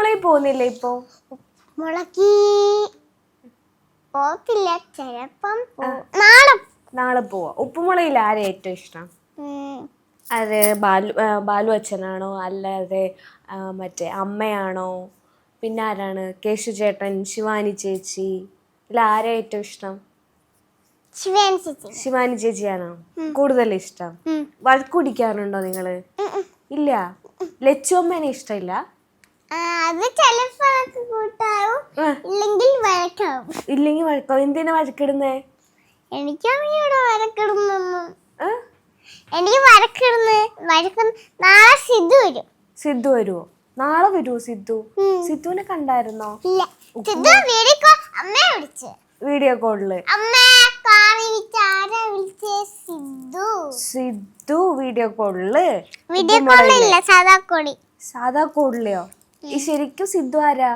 ഉപ്പുമുളയിൽ പോകുന്നില്ല ഇപ്പൊ? മുളകി പോത്തില്ല, ചിലപ്പം നാളെ പോവാ. ഉപ്പുമുളയിൽ ആരെ ഏറ്റവും ഇഷ്ടം? അതെ, ബാലു അച്ഛനാണോ അല്ലാതെ മറ്റേ അമ്മയാണോ? പിന്നെ ആരാണ്? കേശു ചേട്ടൻ, ശിവാനി ചേച്ചി, ഇല്ല ആരെ ഏറ്റവും ഇഷ്ടം? ശിവാനി ചേച്ചിയാണോ കൂടുതൽ ഇഷ്ടം? വഴക്ക് കുടിക്കാറുണ്ടോ നിങ്ങള്? ഇല്ല. ലച്ചു അമ്മേനെ ഇഷ്ടമില്ല? ഇല്ലെങ്കിൽ വഴക്കാവും. എന്തിനാ വഴക്കിടുന്നേ? എനിക്ക് നാളെ സിദ്ധു വരും. സിദ്ധു വരുവോ? നാളെ വരുവോ സിദ്ധു? സിദ്ധുവിനെ കണ്ടായിരുന്നോ? വീഡിയോ കോളില് സിദ്ധു വീഡിയോ കോളില്? സാധാ കോളിലെയോ? ഈ ശരിക്കും സിദ്ധു ആരാ?